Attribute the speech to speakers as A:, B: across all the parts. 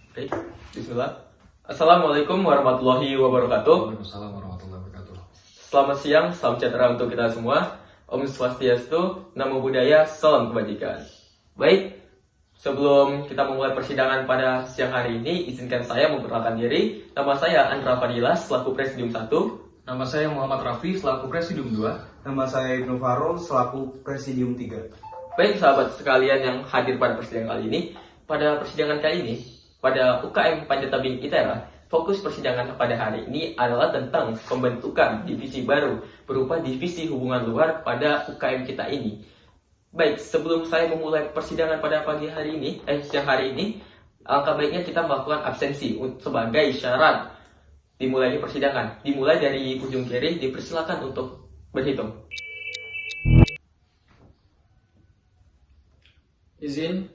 A: Oke, bismillah. Assalamualaikum warahmatullahi wabarakatuh.
B: Waalaikumsalam warahmatullahi wabarakatuh.
A: Selamat siang, salam sejahtera untuk kita semua. Om Swastiastu, Namo Buddhaya, salam kebajikan. Baik, sebelum kita memulai persidangan pada siang hari ini, izinkan saya memperkenalkan diri. Nama saya Andra Fadila, selaku Presidium 1.
B: Nama saya Muhammad Rafi, selaku Presidium 2.
C: Nama saya Ibnu Farul, selaku Presidium 3.
A: Baik sahabat sekalian yang hadir pada persidangan kali ini. Pada persidangan kali ini, pada UKM Panjatabim ITERA, fokus persidangan pada hari ini adalah tentang pembentukan divisi baru berupa divisi hubungan luar pada UKM kita ini. Baik, sebelum saya memulai persidangan pada siang hari ini, alangkah baiknya kita melakukan absensi sebagai syarat dimulainya persidangan. Dimulai dari ujung kiri, dipersilakan untuk berhitung.
D: Izin,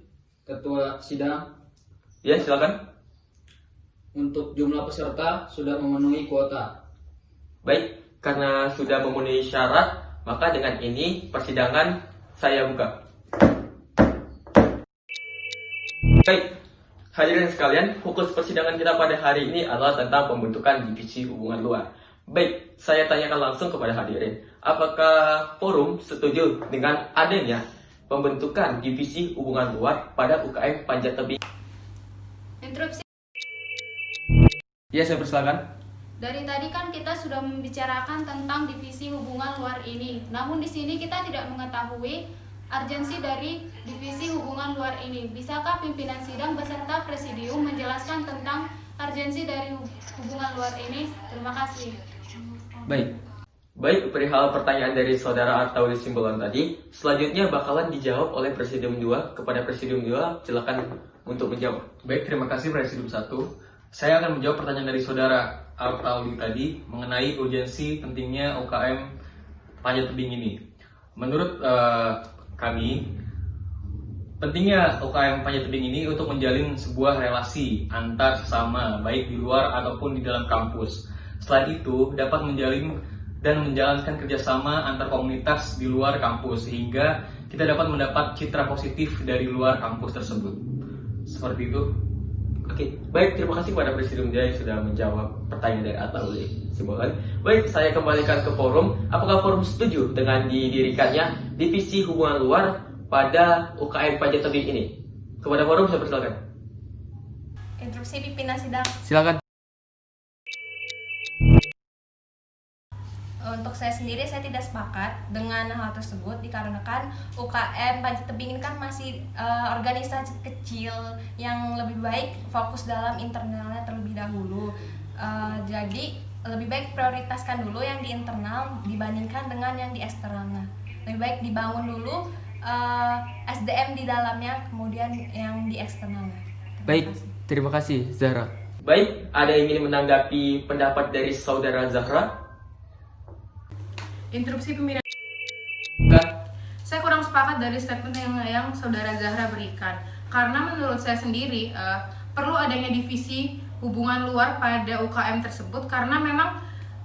D: Ketua Sidang,
A: Ya, silakan.
D: untuk jumlah peserta sudah memenuhi kuota.
A: Baik, karena sudah memenuhi syarat, maka dengan ini persidangan saya buka. Baik, hadirin sekalian, fokus persidangan kita pada hari ini adalah tentang pembentukan divisi hubungan luar. Baik, saya tanyakan langsung kepada hadirin, apakah forum setuju dengan adanya pembentukan divisi hubungan luar pada UKM Panjatabim?
E: Interupsi.
A: Ya, saya persilakan.
E: Dari tadi kan kita sudah membicarakan tentang divisi hubungan luar ini. Namun di sini kita tidak mengetahui urgensi dari divisi hubungan luar ini. Bisakah pimpinan sidang beserta presidium menjelaskan tentang urgensi dari hubungan luar ini? Terima kasih.
A: Baik, perihal pertanyaan dari saudara atau Simbolon tadi, selanjutnya bakalan dijawab oleh Presidium 2. Kepada Presidium 2, silakan untuk menjawab.
B: Baik, terima kasih Presidium 1. Saya akan menjawab pertanyaan dari saudara Artauli tadi mengenai urgensi pentingnya UKM Panjatabim ini. Menurut kami, pentingnya UKM Panjatabim ini untuk menjalin sebuah relasi antar sesama, baik di luar ataupun di dalam kampus. Selain itu, dapat menjalin dan menjalankan kerjasama antar komunitas di luar kampus, sehingga kita dapat mendapat citra positif dari luar kampus tersebut. Seperti itu.
A: Oke, baik, terima kasih kepada Presidium dia yang sudah menjawab pertanyaan dari Atauli Simbolon. Baik, saya kembalikan ke forum. Apakah forum setuju dengan didirikannya divisi hubungan luar pada UKM Panjatabim ini? Kepada forum saya persilakan.
E: Interupsi pimpinan sidang.
A: Silakan.
F: Untuk saya sendiri, saya tidak sepakat dengan hal tersebut dikarenakan UKM Panjatabim ini kan masih organisasi kecil yang lebih baik fokus dalam internalnya terlebih dahulu. Jadi lebih baik prioritaskan dulu yang di internal dibandingkan dengan yang di eksternalnya. Lebih baik dibangun dulu SDM di dalamnya, kemudian yang di eksternalnya.
A: Baik, terima kasih Zahra. Baik, ada yang ingin menanggapi pendapat dari saudara Zahra?
G: Interupsi pimpinan.
A: Kan?
G: Saya kurang sepakat dari statement yang saudara Zahra berikan. Karena menurut saya sendiri perlu adanya divisi hubungan luar pada UKM tersebut, karena memang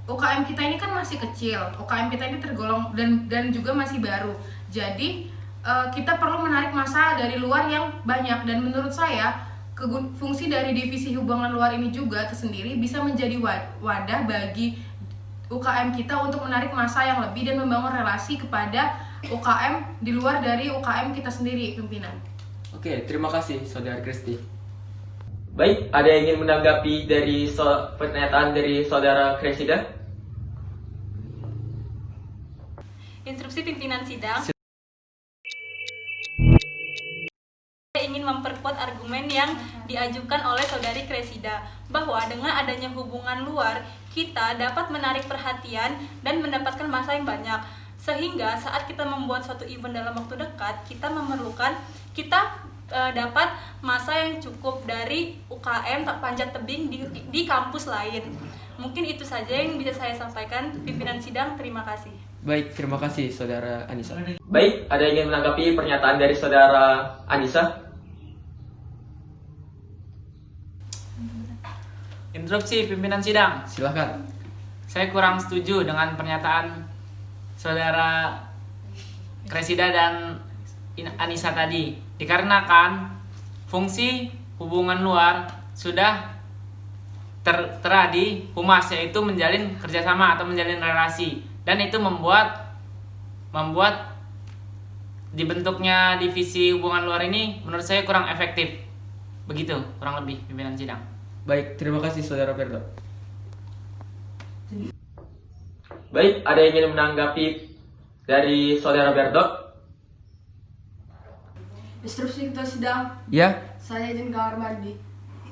G: UKM kita ini kan masih kecil. UKM kita ini tergolong dan juga masih baru. Jadi kita perlu menarik massa dari luar yang banyak, dan menurut saya fungsi dari divisi hubungan luar ini juga tersendiri bisa menjadi wadah bagi UKM kita untuk menarik massa yang lebih dan membangun relasi kepada UKM di luar dari UKM kita sendiri, pimpinan.
A: Oke, terima kasih saudara Kristi. Baik, ada yang ingin menanggapi dari pernyataan dari saudara Kresida?
H: Instruksi pimpinan sidang. Saya ingin memperkuat argumen yang diajukan oleh saudari Kresida bahwa dengan adanya hubungan luar kita dapat menarik perhatian dan mendapatkan massa yang banyak, sehingga saat kita membuat suatu event dalam waktu dekat kita dapat massa yang cukup dari UKM Panjatabim di kampus lain. Mungkin itu saja yang bisa saya sampaikan, pimpinan sidang. Terima kasih.
A: Baik, terima kasih saudara Anissa. Baik, ada yang ingin menanggapi pernyataan dari saudara Anissa?
I: Interupsi pimpinan sidang.
A: Silahkan.
I: Saya kurang setuju dengan pernyataan saudara Kresida dan Anissa tadi, dikarenakan fungsi hubungan luar sudah tertera di humas, yaitu menjalin kerjasama atau menjalin relasi, dan itu membuat dibentuknya divisi hubungan luar ini menurut saya kurang efektif. Begitu kurang lebih pimpinan sidang.
A: Baik, terima kasih Saudara Berdo. Baik, ada yang ingin menanggapi dari Saudara Berdo?
J: Instruksi ketua sidang,
A: Ya,
J: saya izin kamar mandi.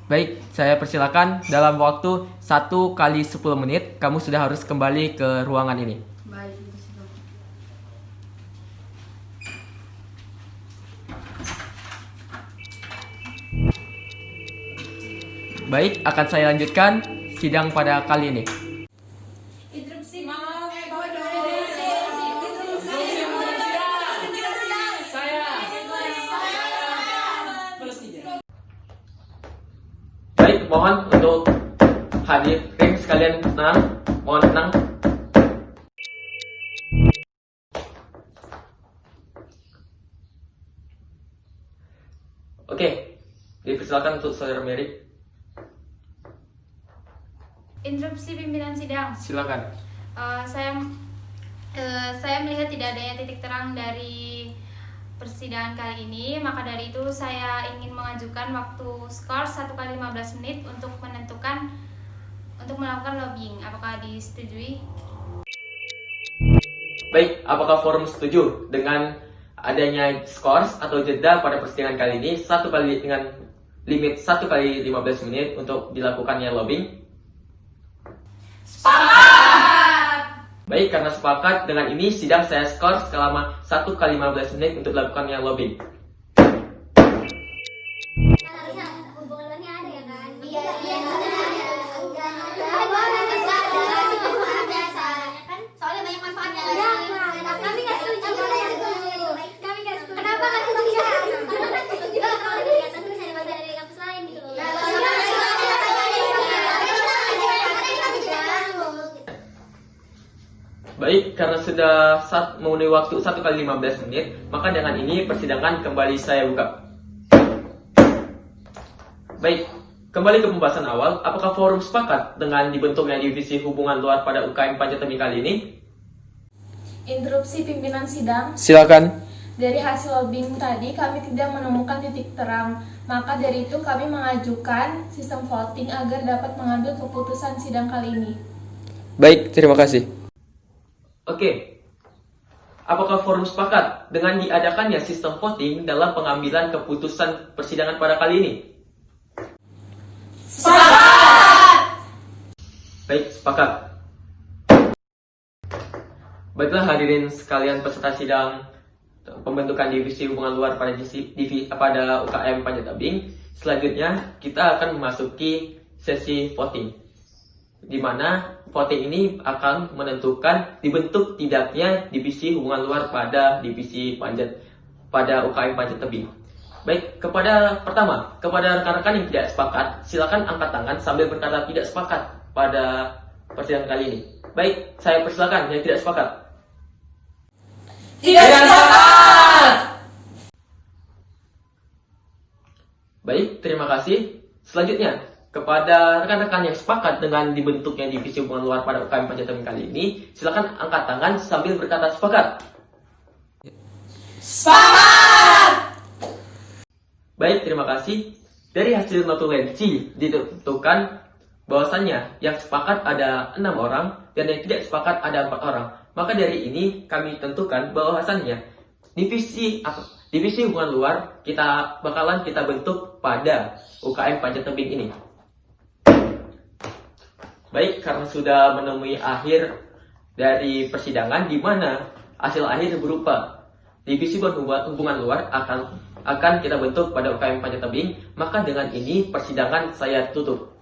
A: baik, saya persilakan dalam waktu 1 kali 10 menit kamu sudah harus kembali ke ruangan ini.
J: Baik, ketua sidang.
A: Baik, akan saya lanjutkan sidang pada kali ini.
E: Interupsi.
A: Baik, mohon untuk hadirin sekalian tenang, mohon tenang. Oke, dipersilakan untuk Saudara Mary.
E: Interupsi pimpinan sidang.
A: Silakan.
E: Saya melihat tidak adanya titik terang dari persidangan kali ini, maka dari itu saya ingin mengajukan waktu skor 1 kali 15 menit untuk melakukan lobbying. Apakah disetujui?
A: Baik, apakah forum setuju dengan adanya skors atau jeda pada persidangan kali ini dengan limit 1 kali 15 menit untuk dilakukannya lobbying? Baik, karena sepakat dengan ini sidang saya skor selama 1 kali 15 menit untuk dilakukannya lobbying.
K: Hubungan luarnya ada ya kan? Iya. Soalnya banyak manfaatnya. Kami nggak setuju. Kenapa nggak setuju? Kalau dilihat bisa dibaca dari kampus lain gitu.
A: Baik, karena sudah memenuhi waktu 1 kali 15 menit, maka dengan ini persidangan kembali saya buka. Baik, kembali ke pembahasan awal, apakah forum sepakat dengan dibentuknya divisi hubungan luar pada UKM Panjatebing kali ini?
F: Interupsi pimpinan sidang.
A: Silakan.
F: Dari hasil lobbying tadi kami tidak menemukan titik terang, maka dari itu kami mengajukan sistem voting agar dapat mengambil keputusan sidang kali ini.
A: Baik, terima kasih. Oke, apakah forum sepakat dengan diadakannya sistem voting dalam pengambilan keputusan persidangan pada kali ini?
F: Sepakat!
A: Baik, sepakat. Baiklah hadirin sekalian peserta sidang pembentukan divisi hubungan luar pada UKM Panjatebing. Selanjutnya kita akan memasuki sesi voting, di mana voting ini akan menentukan dibentuk tidaknya divisi hubungan luar pada UKM Panjatebing. Baik, kepada rekan-rekan yang tidak sepakat, silakan angkat tangan sambil berkata tidak sepakat pada persidangan kali ini. Baik, saya persilakan yang tidak sepakat.
F: Tidak sepakat!
A: Baik, terima kasih. Selanjutnya, kepada rekan-rekan yang sepakat dengan dibentuknya divisi hubungan luar pada UKM Panjatebing kali ini, silakan angkat tangan sambil berkata sepakat.
F: Sepakat!
A: Baik, terima kasih. Dari hasil notulensi ditentukan bahwasannya yang sepakat ada 6 orang dan yang tidak sepakat ada 4 orang. Maka dari ini kami tentukan bahwasannya divisi hubungan luar kita bentuk pada UKM Panjatebing ini. Baik, karena sudah menemui akhir dari persidangan di mana hasil akhir berupa divisi hubungan luar akan kita bentuk pada UKM Panjatebing, maka dengan ini persidangan saya tutup.